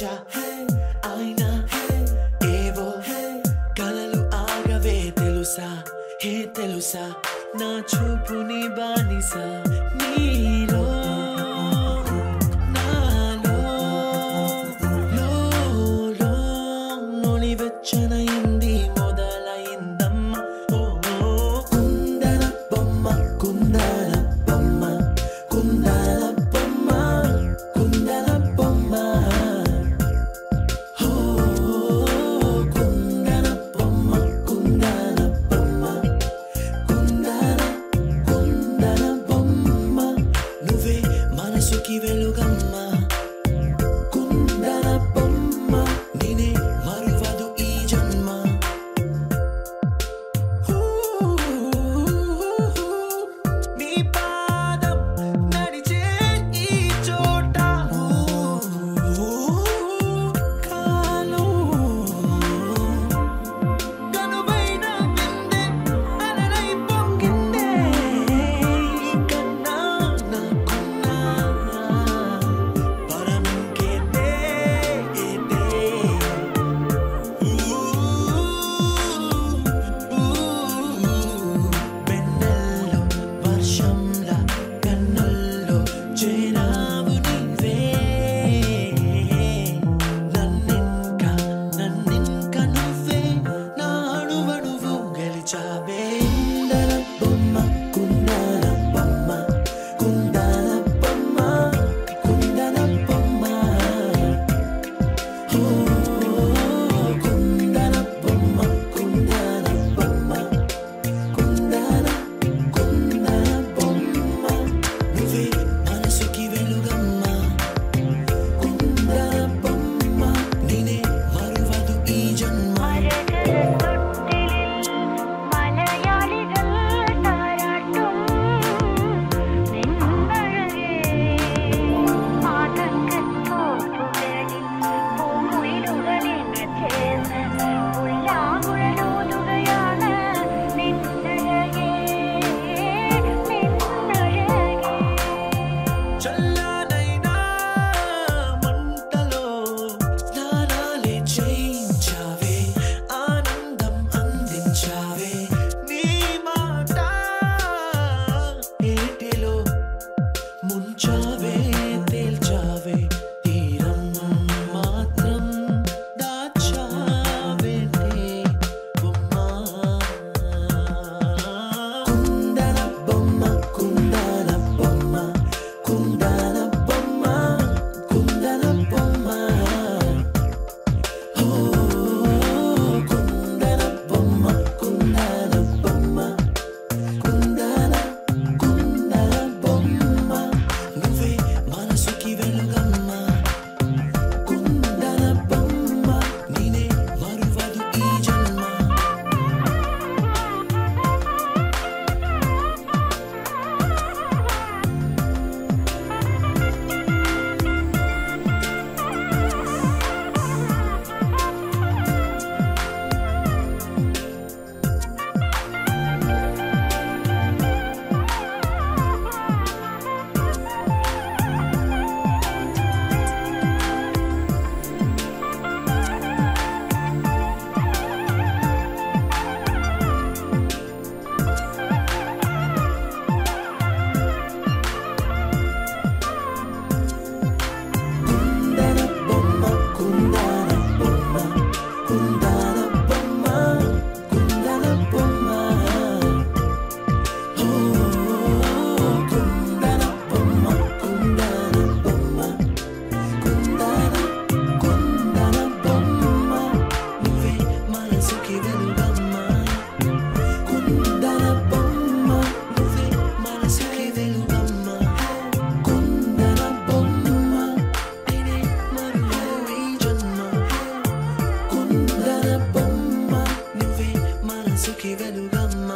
పిలిచా ఆయన ఏవో కలలు ఆగవే తెలుసా హే తెలుసా నా చూపుని బానిసా నీలో నాలో లోలో నొలి వెచ్చనైంది మొదలైందమ్మ ఓ కుందన బొమ్మ కుందన బొమ్మ కుందన బొమ్మ కుందన బొమ్మ ఓ కుందన బొమ్మ కుందన బొమ్మ కుందన కుందన బొమ్మ నువ్వే మనసుకి వెలుగమ్మ కుందన బొమ్మ నేనే మరువదు ఈ జన్మ నీ పాదం నడిచే ఈ చోట కాలం కనువైన విందే అలలై పొంగిందే కన్నా నాకున్నా పరమింకేదే వెన్నెల్లో వర్షంలా కన్నుల్లో చేరావు నీవే నన్నింక నువ్వే నా అణువణువు గెలిచావే కుందన బొమ్మ కుందన బొమ్మ కుందన బొమ్మ కుందన బొమ్మ ఓ కుందన బొమ్మ కుందన బొమ్మ కుందన బొమ్మ నువ్వే మనసుకి వెలుగమ్మ కుందన బొమ్మ నేనే మరువదు ఈ జన్మ చల్లనైనా మంటలో స్నానాలే చేయించావే ఆనందం అందించావే నీ మాట ఏటిలో ముంచావే తేల్చావే తీరం మాత్రం దాచావే బొమ్మ కుందన బొమ్మ కుందన బొమ్మ కుందన బొమ్మ కుందన బొమ్మ ఓ కుందన బొమ్మ కుందన బొమ్మ కుందన బొమ్మ నువ్వే మనసుకి వెలుగమ్మ కుందన బొమ్మ నేనే మరువదు ఈ జన్మ కుందన బొమ్మ కుందన బొమ్మ కుందన బొమ్మ కుందన బొమ్మ ఓ కుందన బొమ్మ కుందన బొమ్మ కుందన బొమ్మ నువ్వే మనసుకి వెలుగమ్మ కుందన బొమ్మ నువ్వే మనసుకి వెలుగమ్మ కుందన బొమ్మ నేనే మరువదు ఈ జన్మ కుందన బొమ్మ నువ్వే మనసుకి వెలుగమ్మ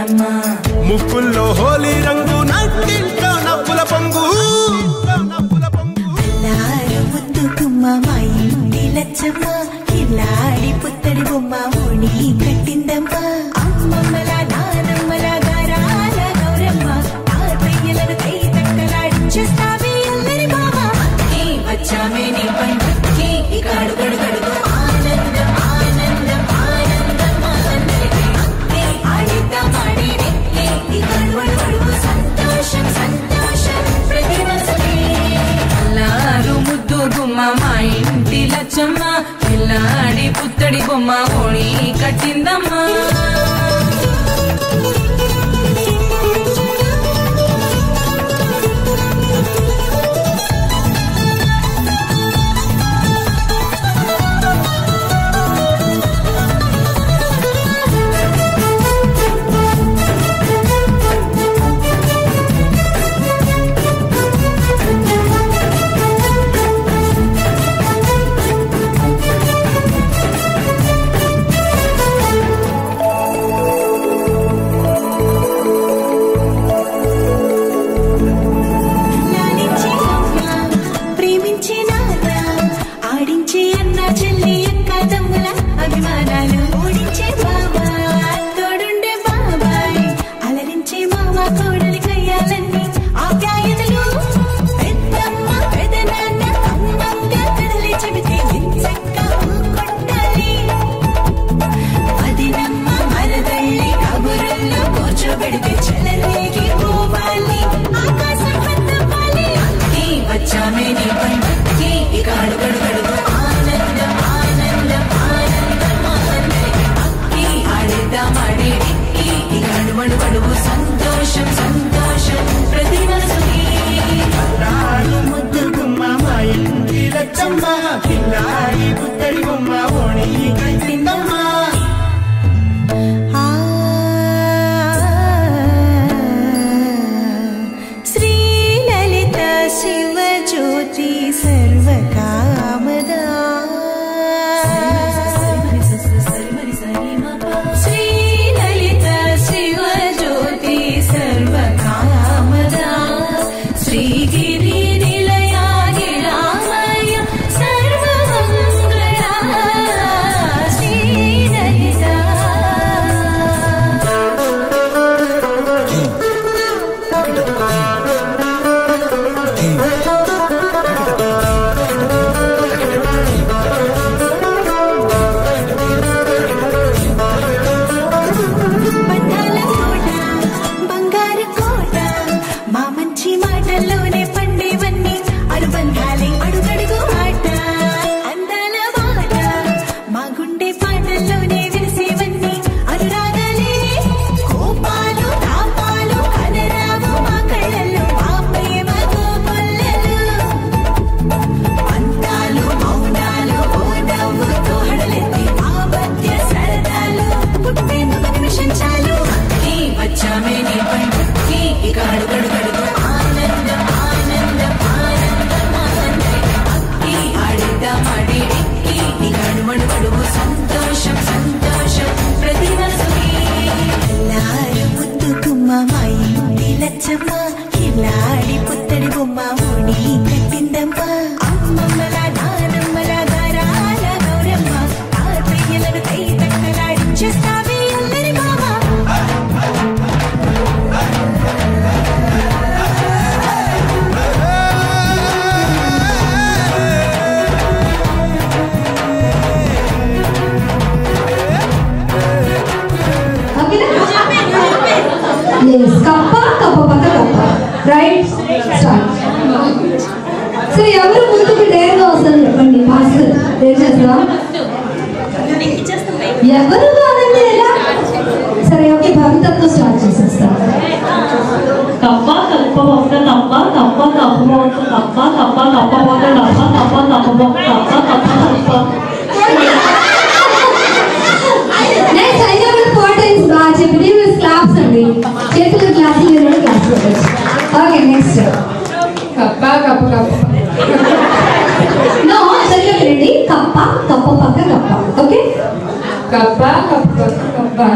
కట్టిందమ్మా ముక్కుల్లో హోలీ రంగు నట్టింట్లో నవ్వుల పొంగు ముద్దు గుమ్మ మా ఇంటి లచ్చమ్మ కిల్లాడి పుత్తడి బొమ్మ ఓణి కట్టిందమ్మా అమ్మమ్మల నానమ్మల గారాల గౌరమ్మ తాతయ్యలను కై తక్కలాడించేస్తావే అల్లరి మామ వచ్చామే నీ పండుగకి ఇక అడుగడు గడుగు ఆనందం ఆనందం ఆనందం ఆడిద్దాం ఆడేది ఇక అడుగడు సంతోషం సంతోషం ప్రతి మనసుకి అల్లారు ముద్దు గుమ్మ మా ఇంటి లచ్చమ్మ పిల్లాడి పుత్తడి బొమ్మ ఓణి కట్టిందమ్మా సంతోషం సంతోషం ప్రతి మనసుకి ముద్దు గుమ్మ మా ఇంటి లచ్చమ్మ కిల్లాడి పుత్తడి బొమ్మ ఓణి కట్టిందమ్మా శ్రీ లలిత శివ జ్యోతి సర్వకామదా సంతోషం సంతోషం ప్రతి మనసుకి అల్లారు ముద్దు గుమ్మ మా ఇంటి లచ్చమ్మ కిల్లాడి పుత్తడి బొమ్మ ఓణి కట్టిందమ్మా అమ్మమ్మల నానమ్మల గారాల గౌరమ్మ తాతయ్యలను కై తక్కలాడించేస్తావే అల్లరి మామ కప్ప కప్ప పక్క కప్ప రైట్ స్టార్ట్ సరే ఎవరు ముందుకు డేర్గా వస్తారు చెప్పండి మాస్టర్ డేర్ చేస్తారా ఎవరు కాదండి ఎలా సరే ఓకే భవితతో స్టార్ట్ చేసేస్తా కప్ప కప్ప మొక్క కప్ప కప్ప కప్ప మొక్క కప్ప కప్ప కప్ప మొక్క కప్ప కప్ప కప్ప మొక్క కప్ప కప్ప కప్ప నెక్స్ట్ ఐజాబుల్ 4 టైమ్స్ బాగా చెప్పి క్లాప్స్ అండి చేతులు క్లాసులు ఇవ్వడం క్లాస్ పెట్టచ్చు ఓకే నెక్స్ట్ కప్ప కప్ప కప్ప నో సరిగ్గా రండి కప్ప కప్ప పక్క కప్ప ఓకే కప్ప కప్ప కప్ప Yes,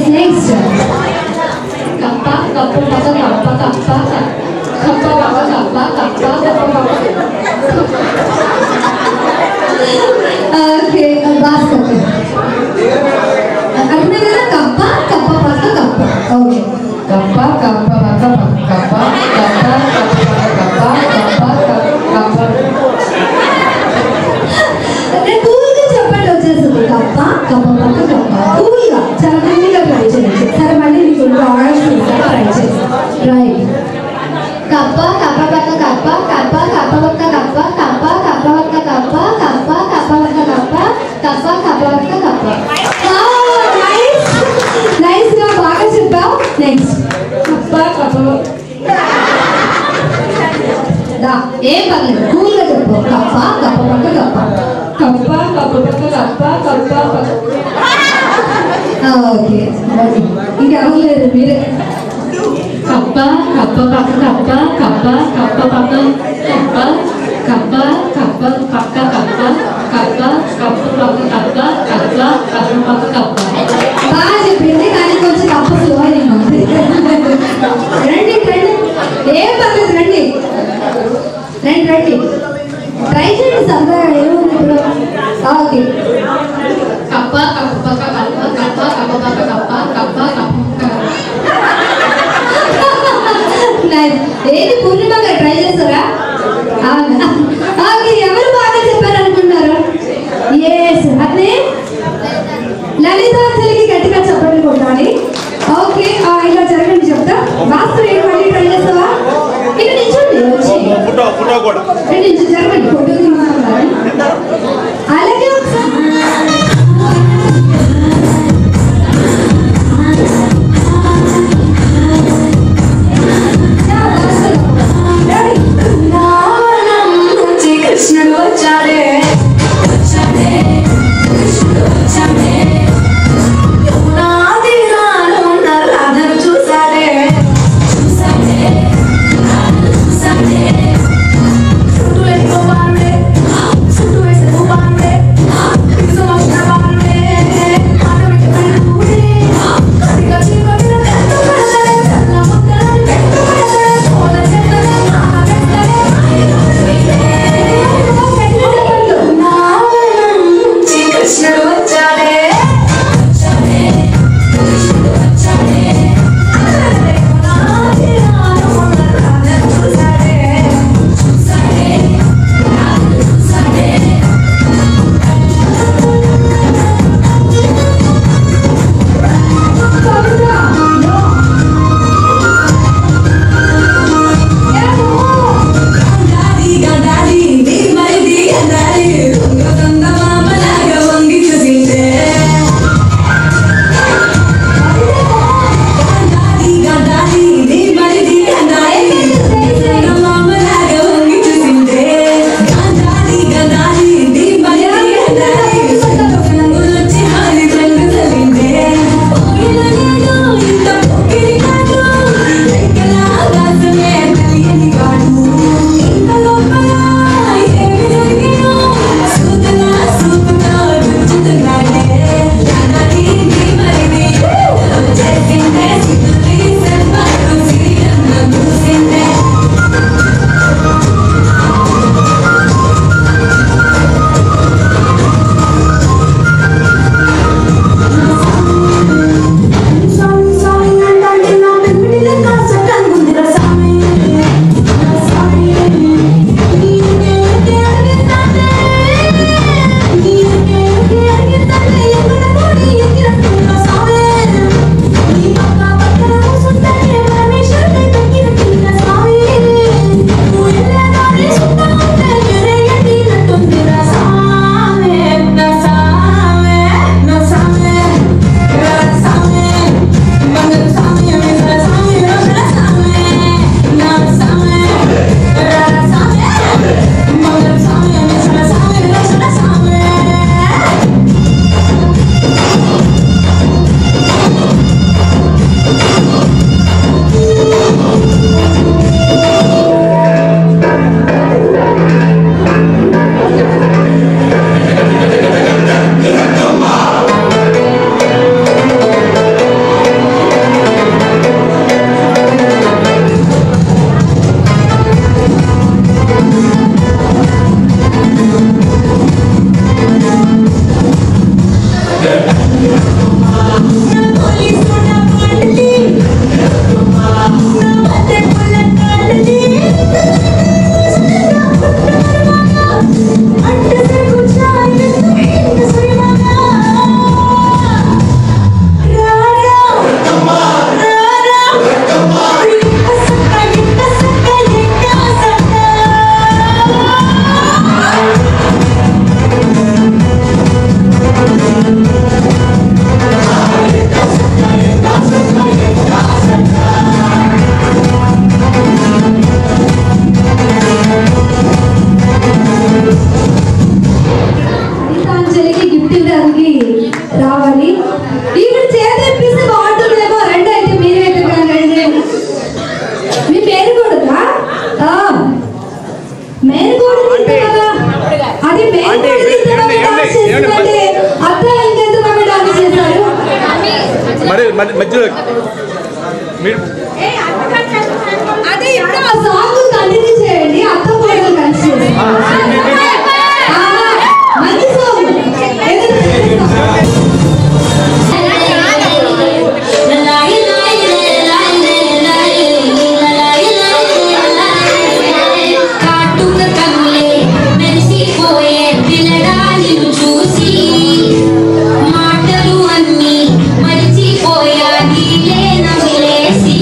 next. Kappa, kappa, kappa, kappa, kappa, kappa, kappa, kappa, kappa. Okay, basket. Arne kada kappa, kappa, kappa, kappa. Okay. Kappa, kappa, kappa, kappa, kappa, kappa, kappa, kappa. నేను కూల్గా చెప్పండి వచ్చేస్తుంది కప్ప కప్ప పక్క కప్ప కూల్గా చాలా కూల్గా ట్రై చేయండి సరే మళ్ళీ మీకు ట్రై చేసి రైట్ కప్ప కప్ప పక్క కప్ప కప్ప కప్ప పక్క కప్ప కప్ప కప్ప పక్క కప్ప కప్ప కప్ప పక్క కప్ప కప్ప కప్ప పక్క కప్ప నైస్ గా బాగా చెప్పావు నెక్స్ట్ కప్ప కప్ప ఏం పర్లేదు కూల్గా చెప్పు కప్ప కప్ప పక్క కప్ప కప్ప కప్ప పక్క కప్ప కప్ప పక్క ఓకే ఇంకెవరు లేదు మీరే కప్ప కప్ప పక్క కప్ప కప్ప కప్ప పక్క కప్ప కప్ప కప్ప పక్క కప్ప కప్ప కప్ప పక్క కప్ప కప్ప కప్ప పక్క కప్ప బాగా చెప్పింది కానీ కొంచెం కప్ప స్లో అయింది రండి రండి ఏం పర్లేదు రండి రండి రండి ట్రై చేయండి సరదాగా ఏముంది ఇప్పుడు ఓకే కప్ప కప్ప పక్క కప్ప కప్ప కప్ప పక్క కప్ప కప్ప కప్ప ఏది పూర్ణిమగా ట్రై చేస్తారా ఓకే ఎవరు బాగా చెప్పారు అనుకుంటున్నారు ఎస్ అదే లలితాంజలికి గట్టిగా చెప్పండి కొట్టాలి ఓకే ఇలా జరగండి చెప్తా వాస్తు ఏం మళ్ళీ ట్రై చేస్తావా ఇక్కడ నిల్చోండి వచ్చి నుంచి జరగండి ఫోటో తీసుకున్నారు అలాగే ఒకసారి కృష్ణుడు వచ్చాడే కృష్ణుడు వచ్చాడే యమునా తీరాన ఉన్న రాధను చూసాడే చుట్టూ వేసుకో బాండే చుట్టూ వేసుకో బాండే రావాలి ఈవిడ చేతిపిస్తే బాగుంటుందేమో. రెండు అయితే మీరే రండి. మీ పేరు కూడా మేరు కూడా అది అత్త ఇంకెందుకు ఆమె డాన్స్ చేశారు అదే ఇప్పుడు ఆ సాంగ్ కంటిన్యూ చేయండి. అత్త కూడా కలిసి మంచి సాంగ్ మాటలు అన్నీ మరిచిపోయా నీలే నమిలేసి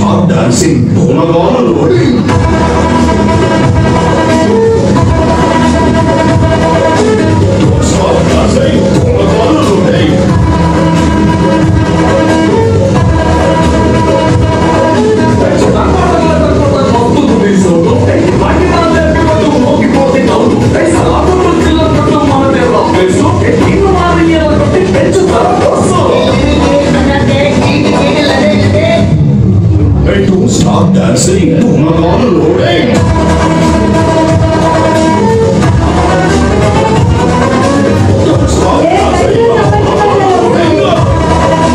start dancing. Dhumagana loading. Don't stop dancing. Dhumagana loading. Hey, don't stop dancing. Dhumagana loading. Don't stop dancing. Dhumagana loading.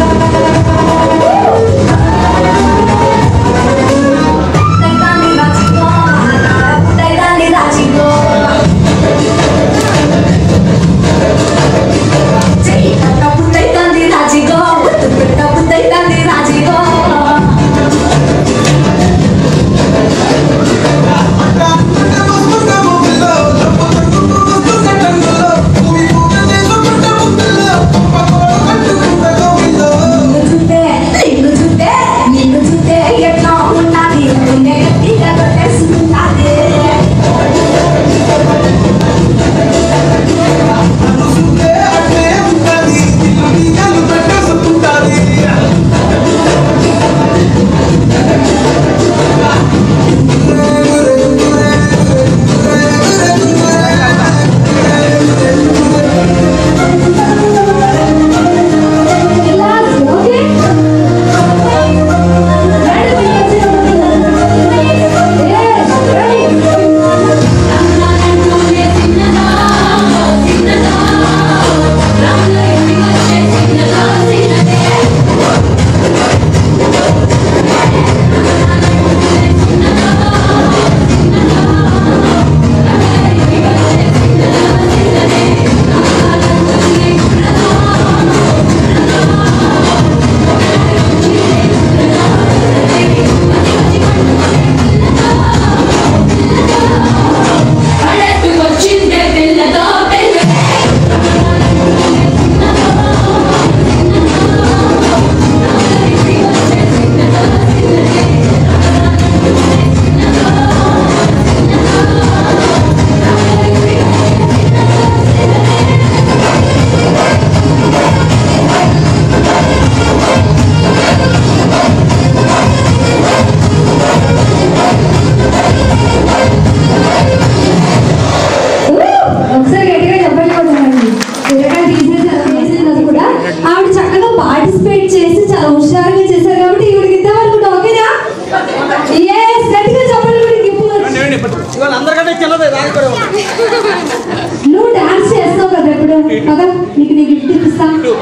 నువ్వు డాన్స్ చేస్తావు కదా ఎప్పుడు కదా నీకు నీ గిఫ్ట్ ఇస్తాను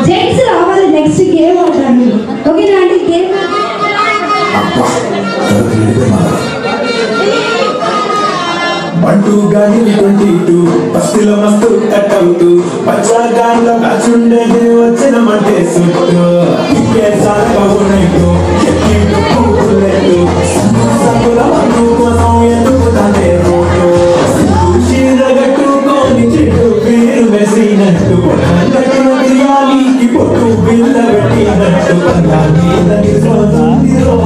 జెంట్స్ రావాలి నెక్స్ట్ గేమ్ అవుతాను ఓకేనా అండి గేమ్ బంటూ గాని 22 బస్సులో మస్తు కట్టవుతూ పచ్చాగాన్ల కాచుండేది వచ్చిన మంటే సుట్టు ఇంకే సాగవునైతూ ఎక్కింటూ కూతులెట్టు సకుల మందు కోసం ఎందుకు తానే రోడ్డు చీరగట్టుకొని చెట్టు పేరు వేసినట్టు కట్టిన బిర్యానీకి పొట్టు బిల్ల పెట్టినట్టు పంగా మీద నిరోధిరో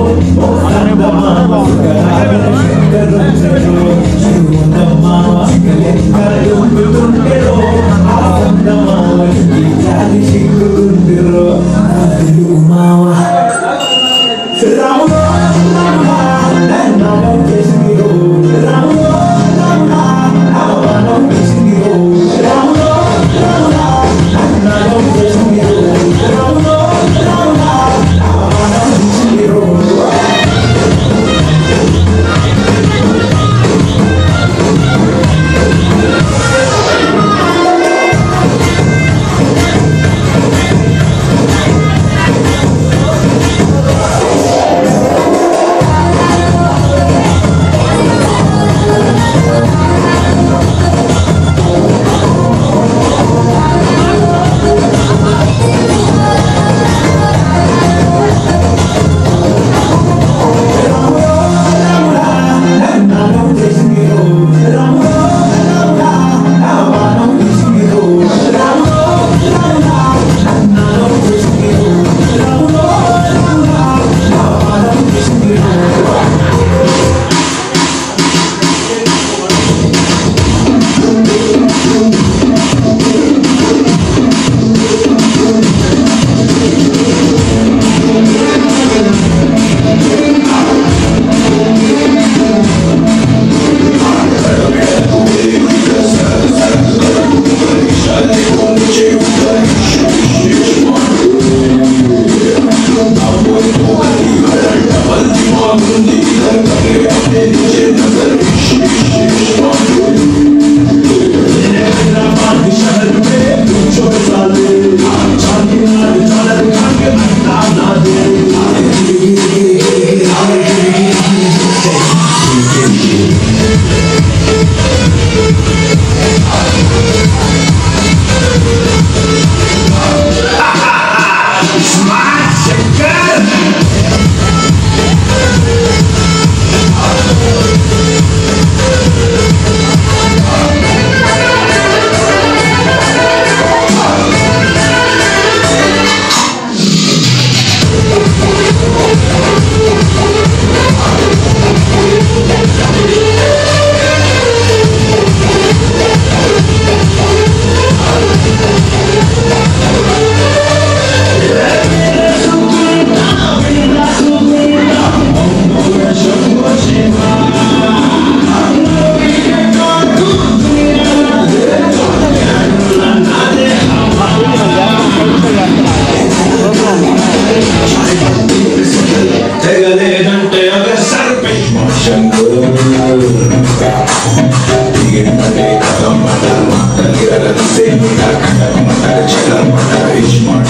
Like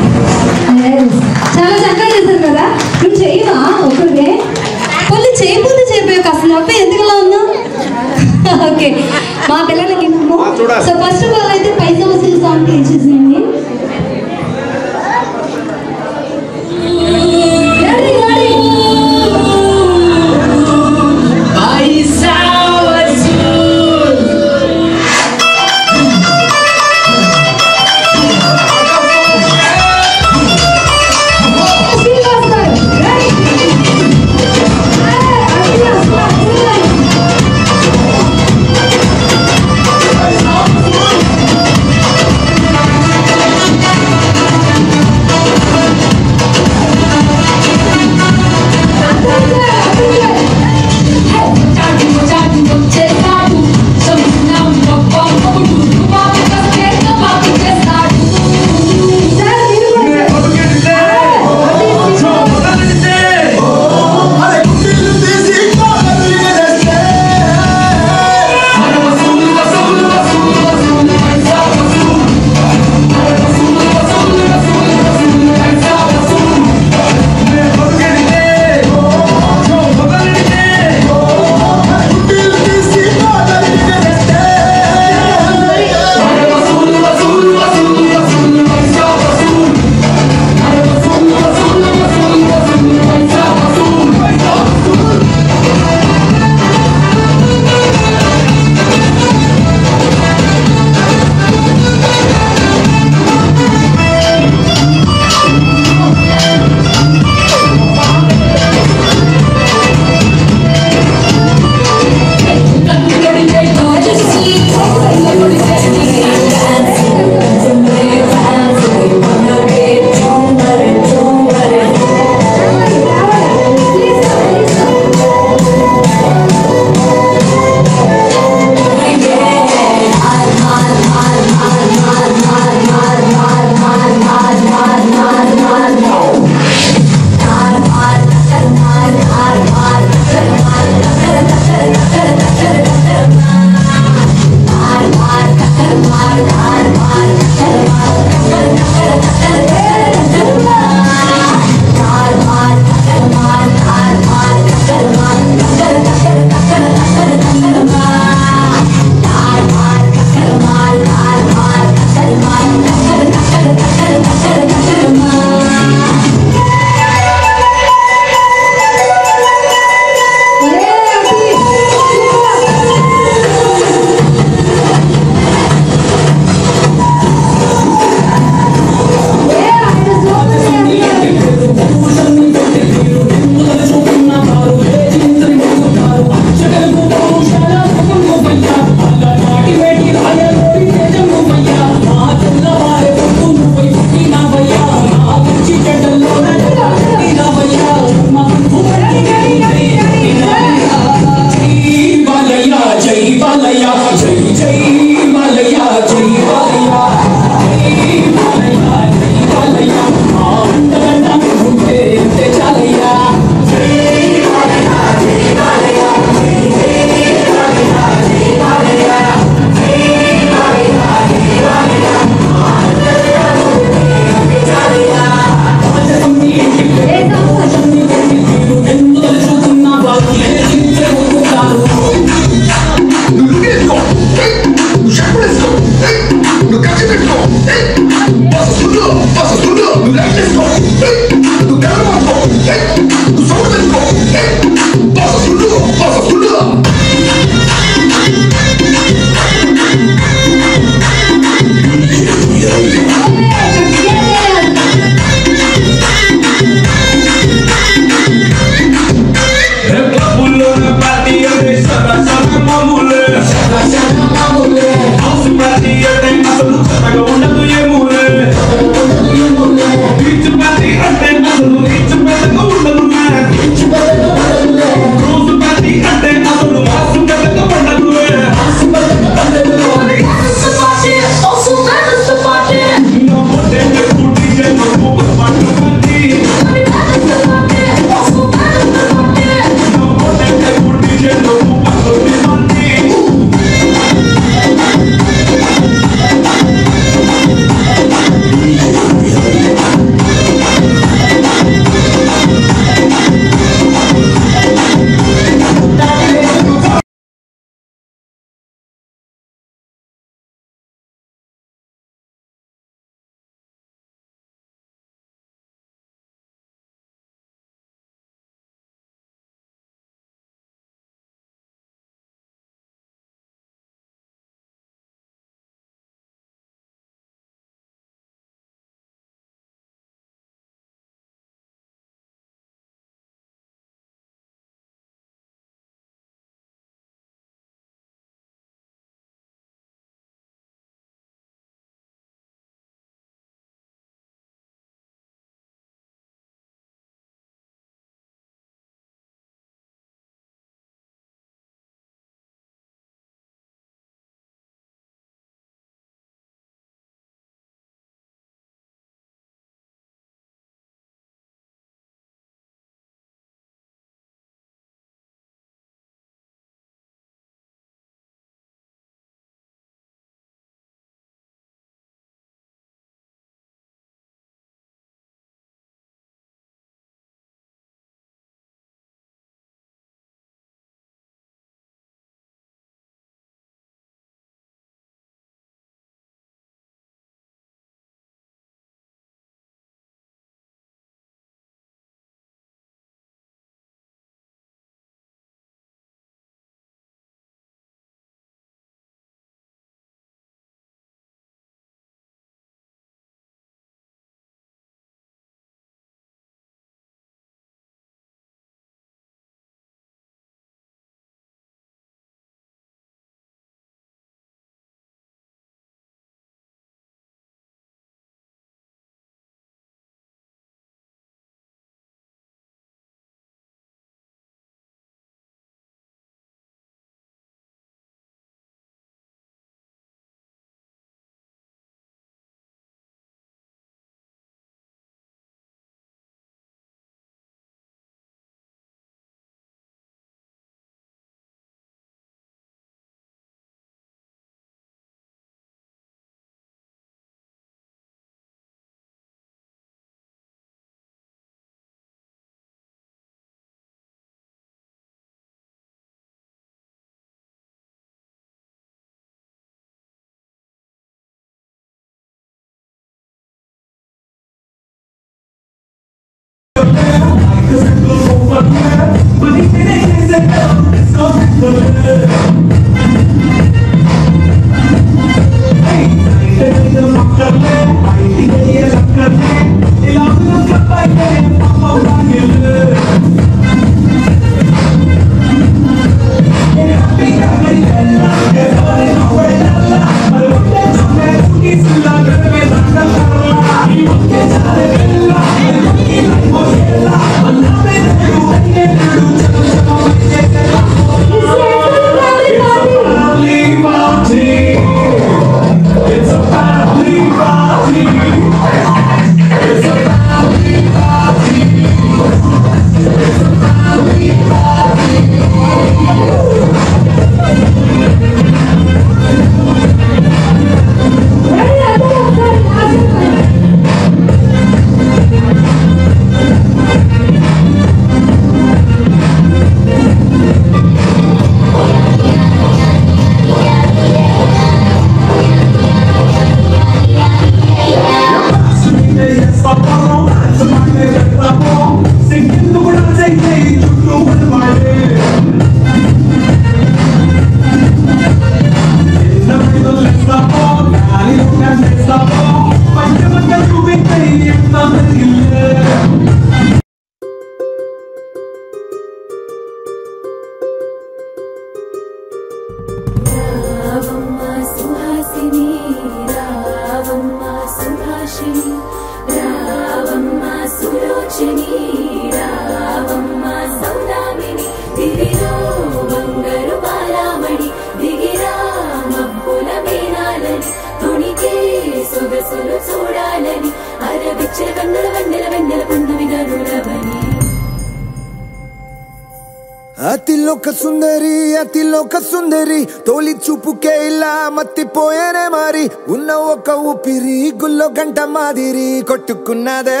అతిలోక సుందరి తోలి చూపుకే ఇలా మత్తిపోయేనే మారి ఉన్న ఒక ఊపిరి గుల్లో గంట మాదిరి కొట్టుకున్నదే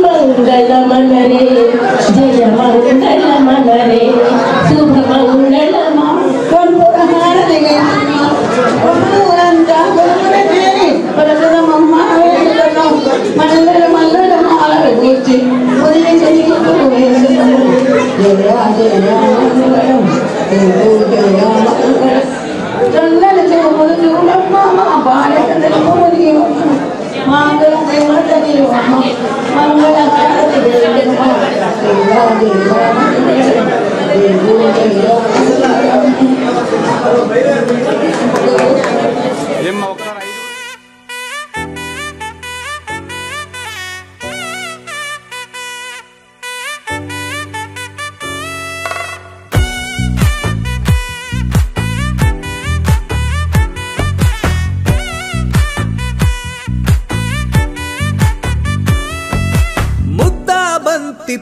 మంగళమనరే జయ మంగళమనరే శుభ మంగళమా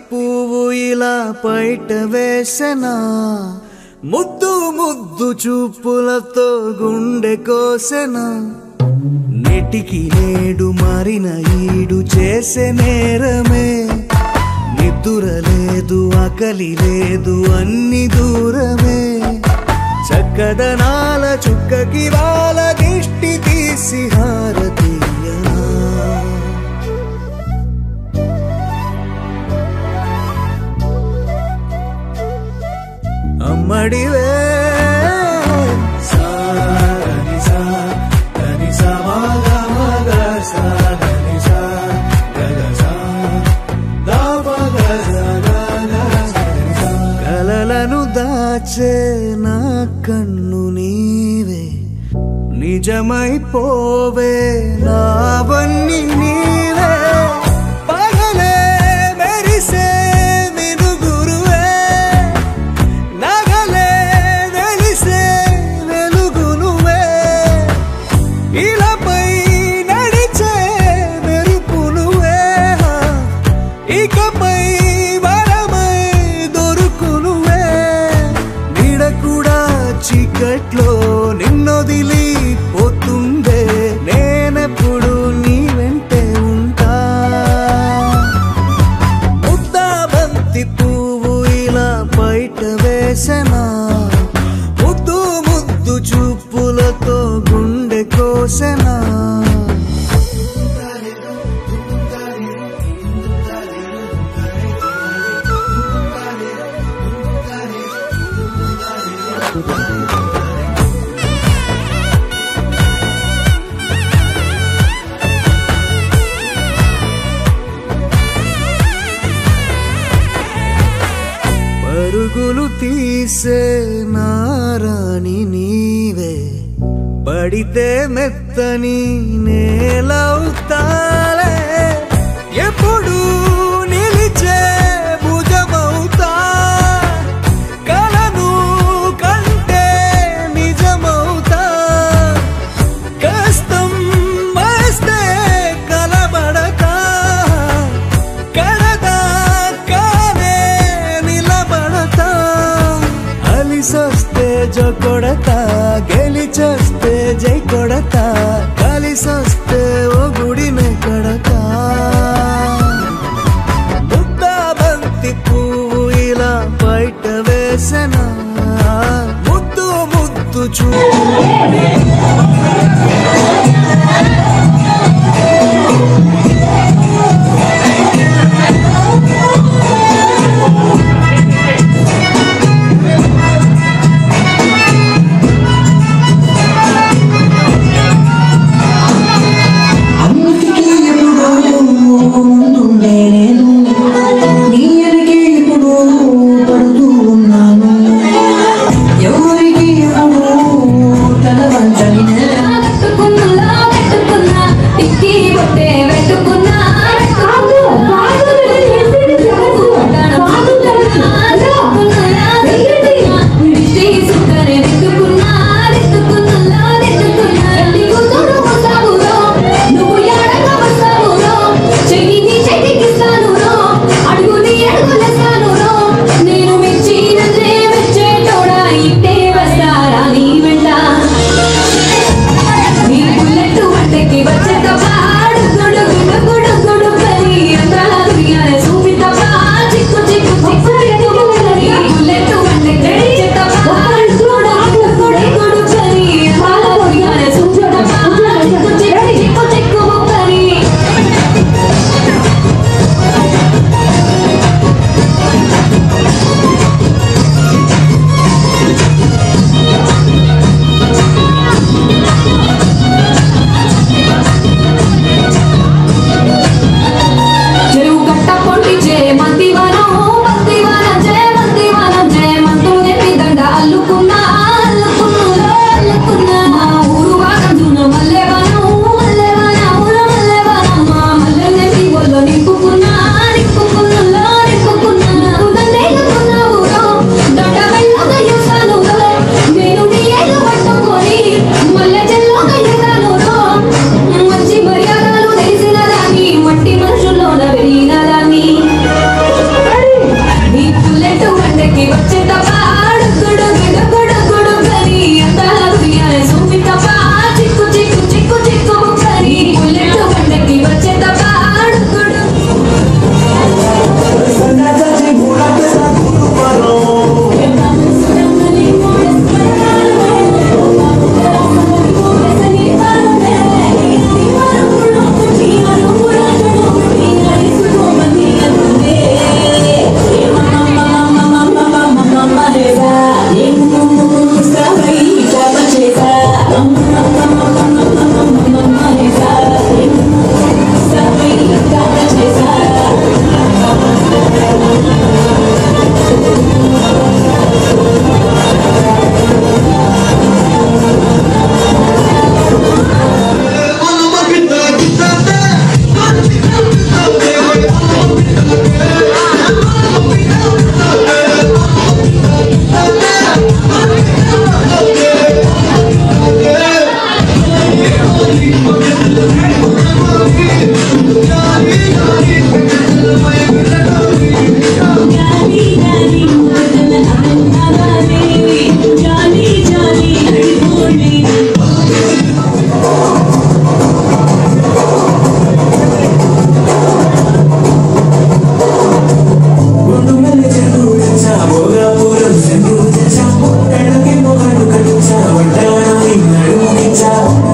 పువ్వు ఇలా బయట వేసెనా ముద్దు ముద్దు చూపులతో గుండె కోసెనా నెటికి నేడు మారిన ఈడు చేసే నేరమే నిద్ర లేదు ఆకలి లేదు అన్ని దూరమే చక్కదనాల చుక్కకి వాళ్ళ దిష్టి తీసి హారతీయనా అమ్మడివే కలలను దాచే నా కన్ను నీవే నిజమైపోవే నావన్నీ నీవే పగలే మెరిసే మినుగురువే నగలే వెలిసే వెలుగునువే ఇలాపై నడిచే మెరుపునువే ఇకపై వరమై దొరుకునువే నీడ కూడా చీకట్లో నిన్నొదిలి పోతుందే నేనెప్పుడు నీ వెంట పరుగులు తీసే నారాణి నీవే పడితే మెత్తని నేలవుతాలే ఎప్పుడు నిలిచే భుజమవుతా కలను కంటే నిజమవుతా కష్టం వస్తే కలబడక కడదాకానే నిలబడతా అలిసొస్తే జో కొడతా గెలిచొస్తే జై కొడతా కలిసొస్తే ఓ గుడినే కడతా ముద్దా బంతి పువ్వు ఇలా బయట వేసనా ముద్దు ముద్దు చూ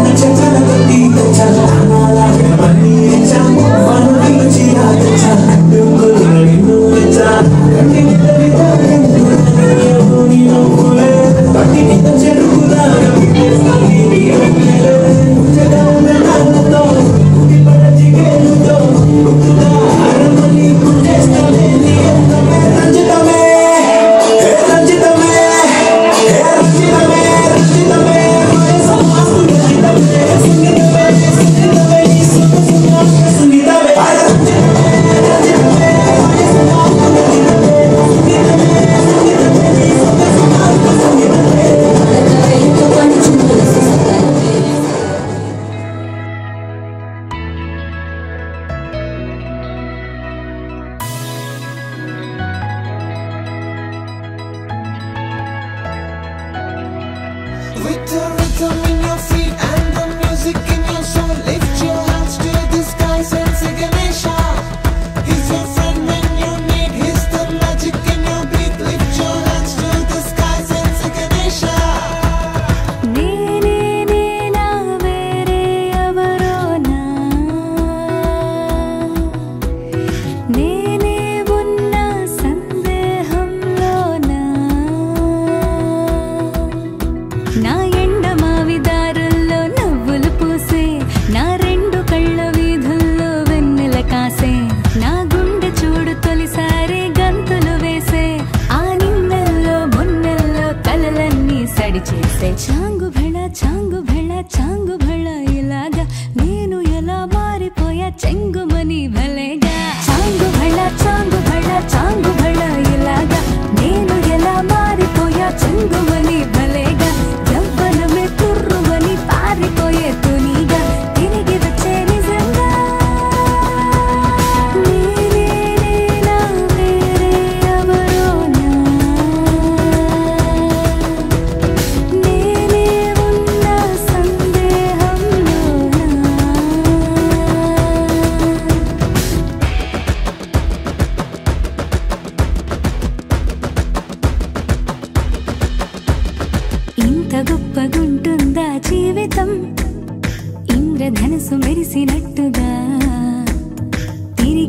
నక్షత్రాల కొద్ది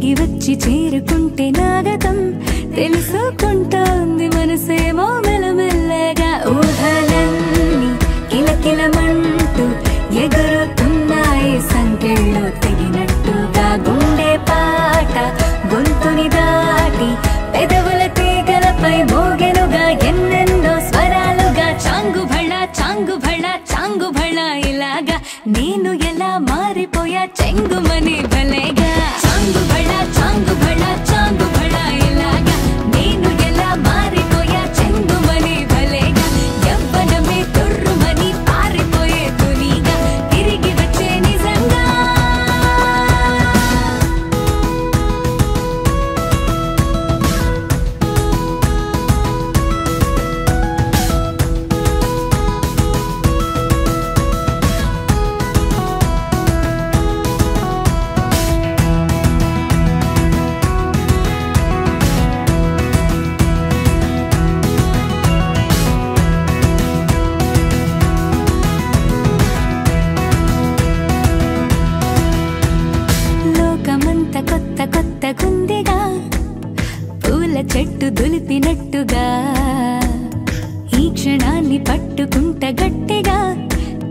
తిరిగి వచ్చి చేరుకుంటే నాగతం తెలుసుకుంటోంది మనసేమో మెల్లమెల్లగా ఊహలన్నీ కిలకిలమంటూ ఎగురుతున్నాయి సంకెళ్ళు తెగినట్టుగా గుండె పాట గొంతుని దాటి పెదవుల తీగలపై మోగెనుగా ఎన్నెన్నో స్వరాలుగా చాంగు భళ చాంగు భళ చాంగు భళ ఇలాగా నేను ఎలా మారిపోయా చెంగుమని భలేగా చాంగు భళ చాంగు భళ చాంగు భళ ఇలాగా నేను ఎలా మారిపోయా చెంగుమని భలేగా యవ్వనమే తుర్రుమని పారిపోయే తునిగా తిరిగి వచ్చే నిజంగా లోకమంత కొత్త కొత్త గుందిగా పూల చెట్టు దులిపినట్టుగా ఈ క్షణాన్ని పట్టుకుంట గట్టిగా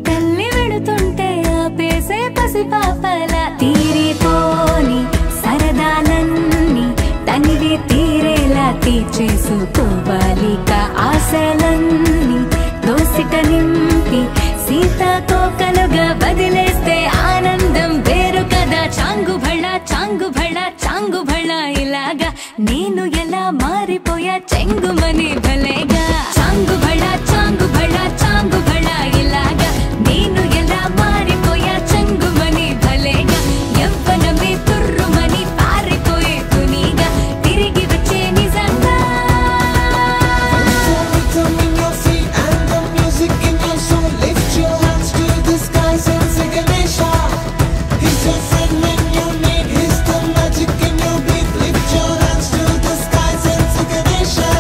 తల్లి వెడుతుంటే ఆపేసే పసిపాపల తీరిపోని సరదాలన్నీ తనివి తీరేలా తీర్చేసుకోవాలిక ఆశలన్నీ దోసిట నింపి సీతాకోకలుగా వదిలేస్తే ఆనందం వేరు కదా చాంగు భళ చాంగు భళ చాంగు భళ ఇలాగా నేను ఎలా మారిపోయా చెంగుమని భలేగా చాంగు భళ చాంగు భళ చాంగు భళ ఇలాగా నేను ఎలా మారిపోయా చెంగుమని భలేగా యవ్వనమే తుర్రుమని పారిపోయే తునిగా తిరిగి వచ్చే నిజంగా Rhythm in your feet and the music in your soul. Lift your hands to the skies and say Ganesha. He's your friend when you need. He's the magic in your beat. Lift your hands to the skies and say Ganesha.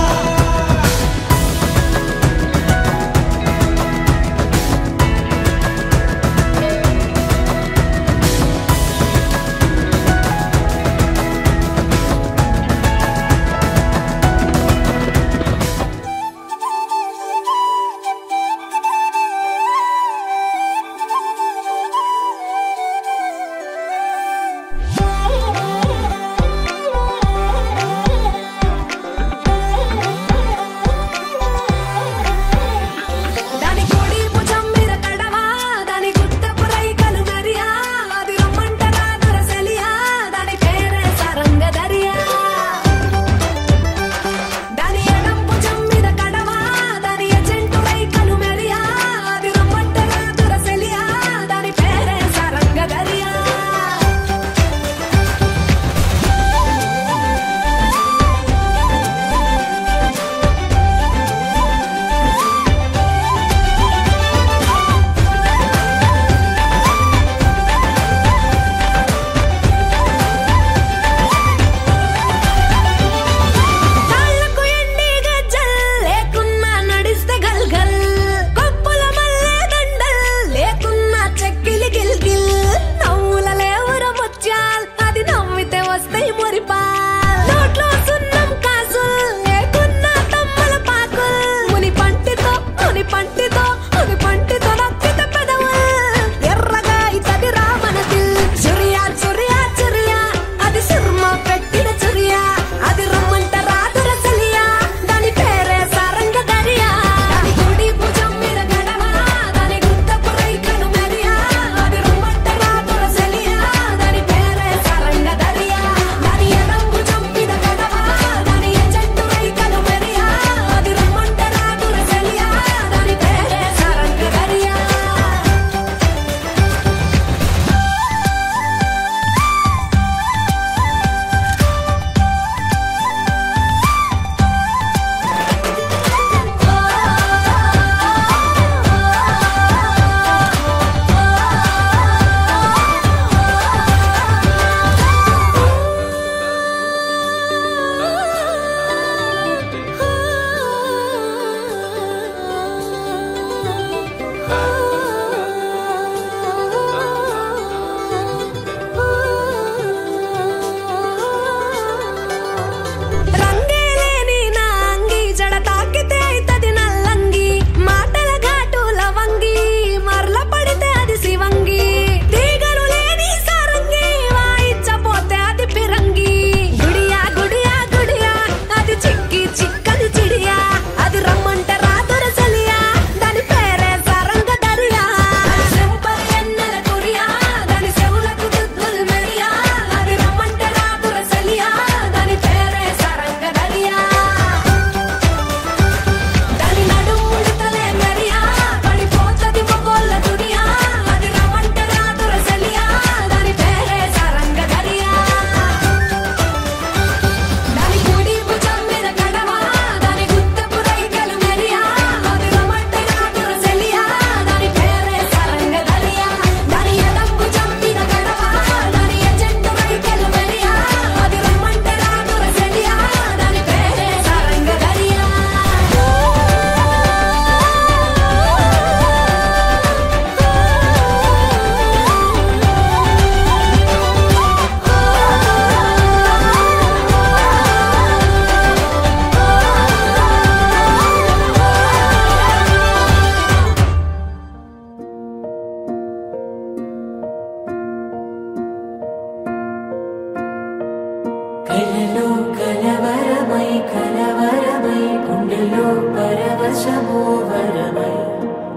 కలలో కలవరమై కలవరమై గుండెలో పరవశమో వరమై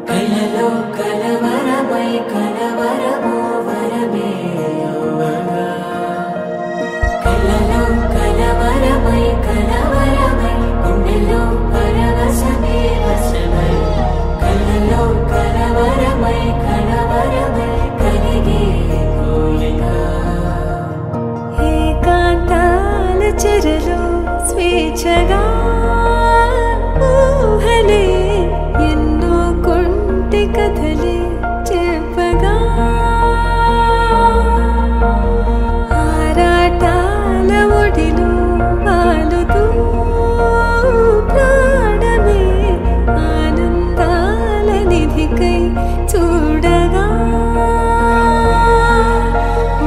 కలలో కలవరమై కలవరమో వరమే యోగగా కలలో కలవరమై కలవరమై గుండెలో పరవశమే వశమై కలలో కలవరమై కలవరమై కలిగే కోయిక ఏకాంతాల చెరలో స్వేచ్ఛగా ఊహలే ఎన్నో కొంటె కథలే చెప్పగా ఆరాటాల ఒడిలో వాలుతూ ప్రాణమే ఆనందాల నిధికై చూడగా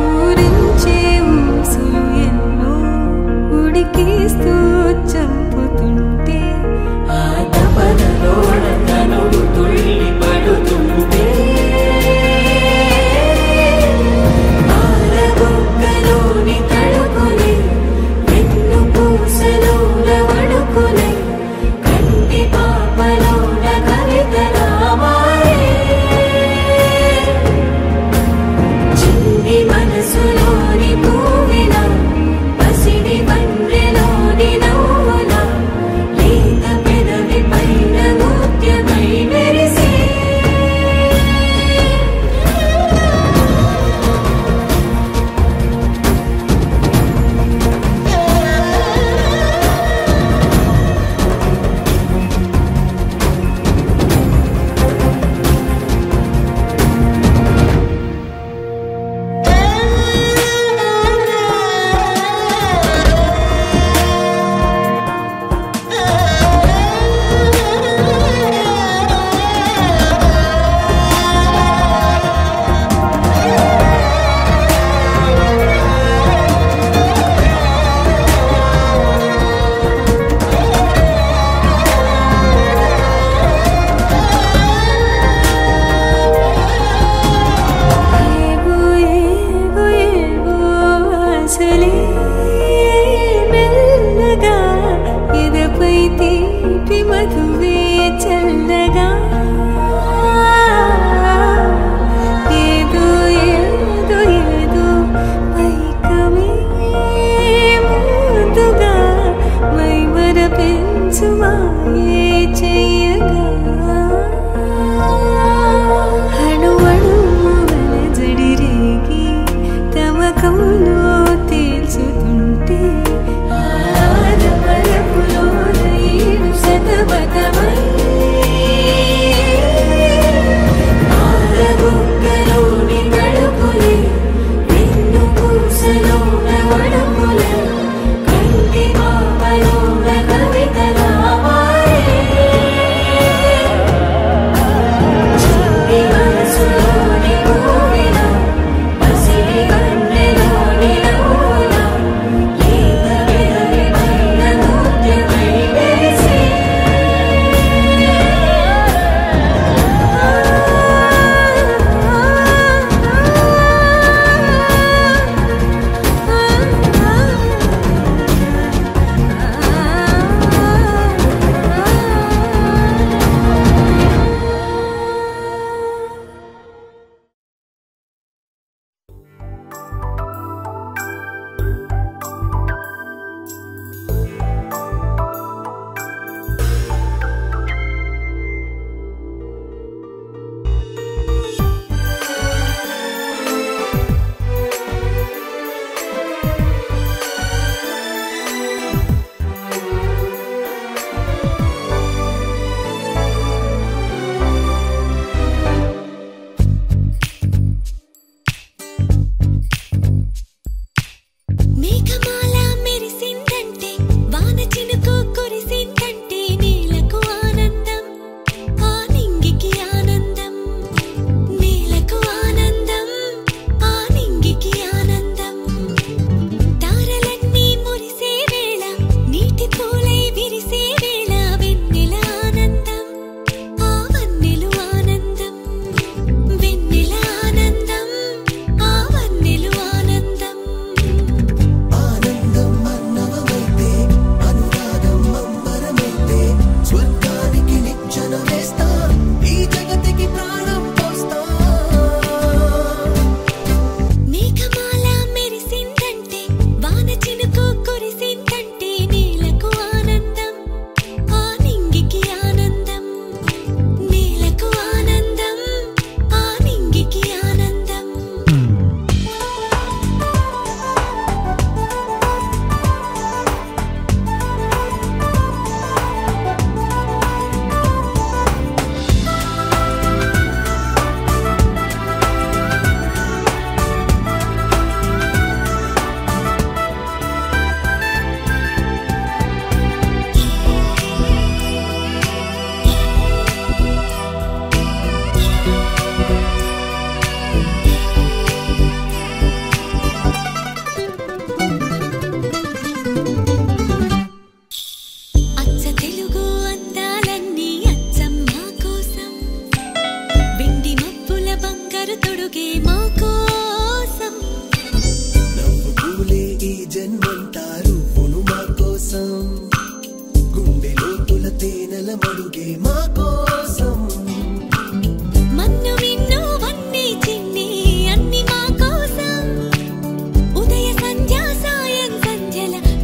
ఊరించే ఊసులు ఎన్నో ఉడికిస్తూ చంపుతుంటే ఆ తపనలోన తనువు తుళ్ళి పడుతుంటే ఆరబొక్కలోని తడుకునే వెన్ను పూసలోన వడుకునే కంటి పాపలోన కవితలా మారే చిన్ని మనసులోని పూవిన పసిడి బండ్రెలోని నవ్వుల లేత పెదవి పైన ముత్యమై మెరిసే ఏవో ఏవో ఏవో ఆశలే మెల్లగా ఎదపై తీపి మధువే చల్లగా ఏదో ఏదో ఏదో పైకమే ముందుగా మైమర పెంచు మాయే చెయ్యగా అణువణువు వలజడి రేగి తమకంలో తేల్చి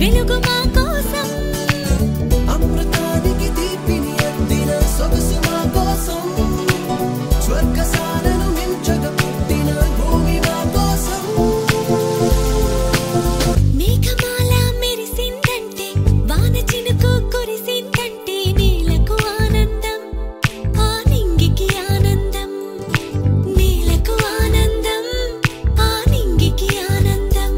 వెలుగు మా కోసం అమృతానికి దీపిని అందిన సొగసు మా కోసం స్వర్గసాలను మించగా పుట్టిన భూమి మా కోసం మేఘమాల మెరిసిందంటే వాన చినుకు కురిసిందంటే నేలకు ఆనందం ఆ నింగికి ఆనందం నేలకు ఆనందం ఆ నింగికి ఆనందం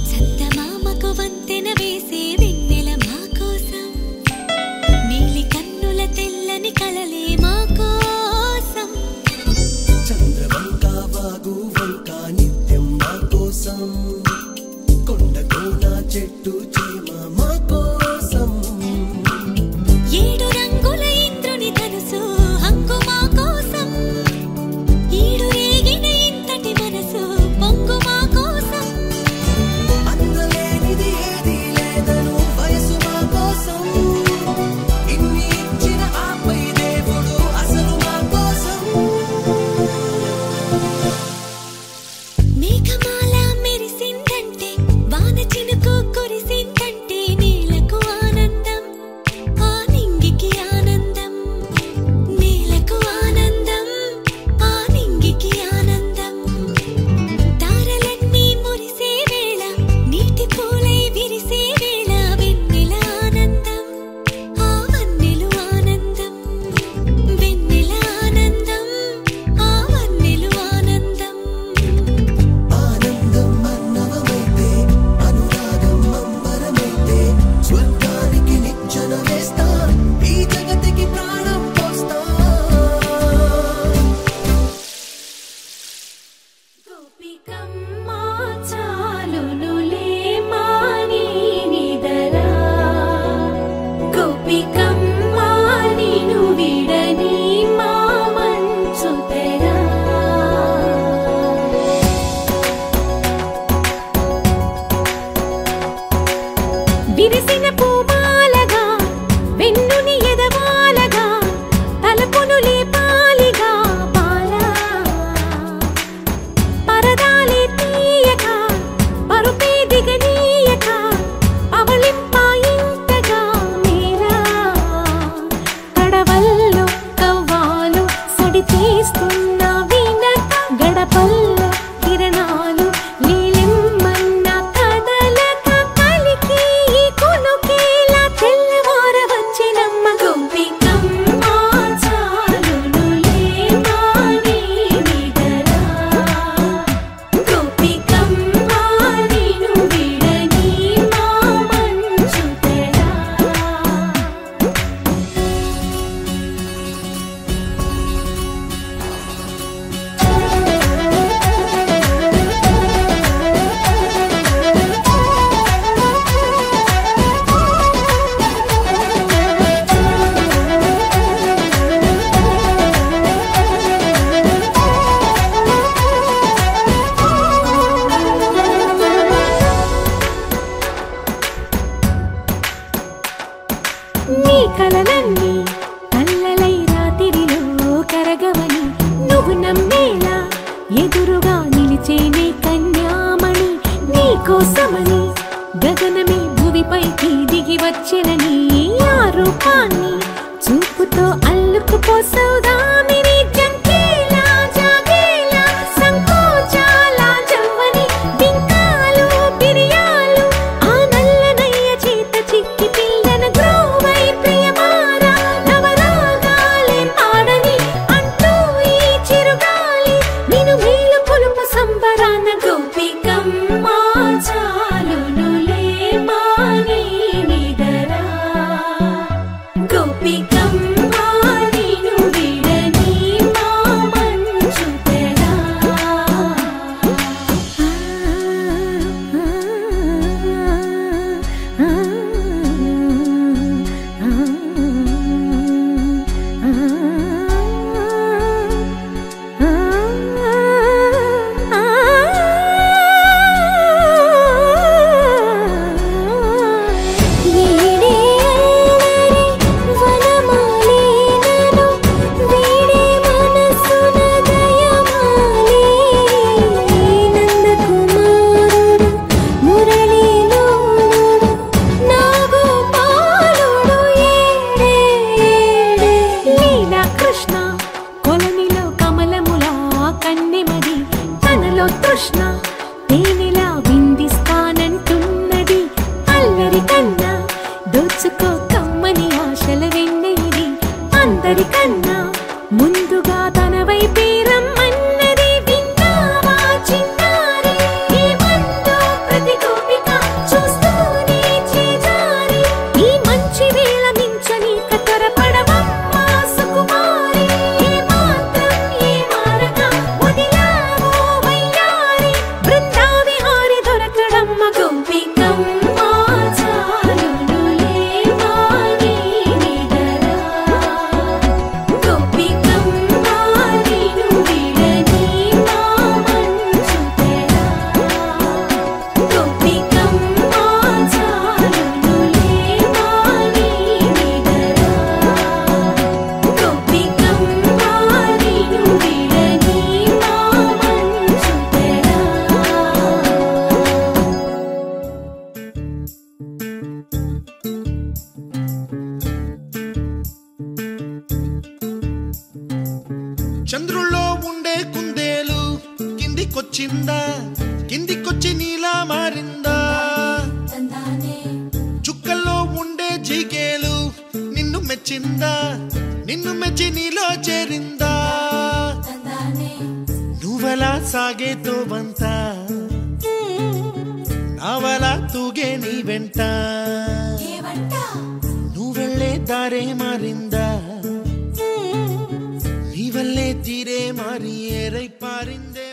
చందమామకు వంతెన వేసే వెన్నెల మా కోసం నీలి కన్నుల తెల్లని కలలే మా కోసం చంద్రవంక వాగు వంక నిత్యం మా కోసం కొండ కోన చెట్టు చేమ మా కోసం ఏడు రంగుల ఇంద్రుని ధనుసు హంగు మా కోసం ఈడు రేగిన ఇంతటి మనసు పొంగు మా కోసం అందలేనిది ఏది లేదను వయసు మా కోసం ఇన్ని ఇచ్చిన ఆపై దేవుడు అసలు మా కోసం మేఘమాల మెరిసిందంటే వాన చినుకు కురిసిందంటే నేలకు ఆనందం ఆ నింగికి ఆనందం నేలకు ఆనందం ఆ నింగికి ఆనందం తారలన్నీ మురిసే వేళ నీటి పూలై విరిసే వేళ వెన్నెల ఆనందం ఆ వన్నెలు ఆనందం వెన్నెల ఆనందం ఆ వన్నెలు ఆనందం ఆనందం అన్నవమైతే అనురాగం అంబరమైతే స్వర్గానికి నిచ్చెన వేస్తా ఈ జగతికి ప్రాణం పోస్తా గోపికమ్మా చాలునులే మాని నిదరా గోపికమ్మా నిను విడని మా మంచు తెరా విరిసిన పూమాలగా వెన్నుని ఎదవాలగా తలపును లేపాలిగా బాలా పరదాలే తీయక పరుపే దిగనీయక అవలింపాయింతగా మేరా కడవల్లో కవ్వాలు సడి తీస్తున్న వీణత గడపల్లో కిరణాలు నీలిమ్మన్న కదలక కలికి ఈ కొనుకేలా తెల్లవార వచ్చినమ్మ గోపికమ్మ చాలునులే మాని నిదరా గోపికమ్మ నిను విడని మా మంచు తెరా నీ కలలన్నీ కల్లలై రాత్రిలో కరగవని నువ్వు నమ్మేలా ఎదురుగా నిలిచేనే కన్యామణి నీ కోసమని గగనమే భువిపైకి దిగి వచ్చెనని ఆ రూపాన్ని చూపుతో అల్లుకుపోసౌదామిని జంకేలా జాగేలా సంకోచాల జవ్వని బింకాలు బిరియాలు ఆ నల్లనయ్య చేత చిక్కి పిల్లన గ్రోవై ప్రియమారా నవరాగాలే పాడని అంటూ ఈ చిరుగాలి నిను మేలు కొలుపు సంబరాన గోపికమ్మ చాలునులే మాని నిదరా గోపికమ్మ నిను అందరికన్నా ముందుగా తన వైపే రమ్మన్నది విన్నావా చిన్నారి ఏమందో ప్రతి గోపిక చూస్తూనే చేజారి ఈ మంచి వేళ మించని కతరపడవమ్మా సుకుమారి ఏ మాత్రం ఏ మారక వదిలావో వయ్యారి బృందావిహారి దొరకడమ్మ గోపికమ్మ చాలునులే మాని నిదరా గోపికమ్మ నిను విడని మా మంచు తెరా గోపికమ్మ చాలునులే మాని నిదరా గోపికమ్మ నిను విడని మా మంచు తెరా చంద్రుల్లో ఉండే కుందేలు కిందికొచ్చిందా కిందికొచ్చి నీలా మారిందా చుక్కల్లో ఉండే జీకేలు నిన్ను మెచ్చిందా నిన్ను మెచ్చి నీలో చేరిందా నువ్వలా సాగే తోవంత నావలా తూగే నీ వెంట నువ్వెళ్ళే దారే మారిందా நீவல்லே தீரே மாறி ஏறை பாரிந்தே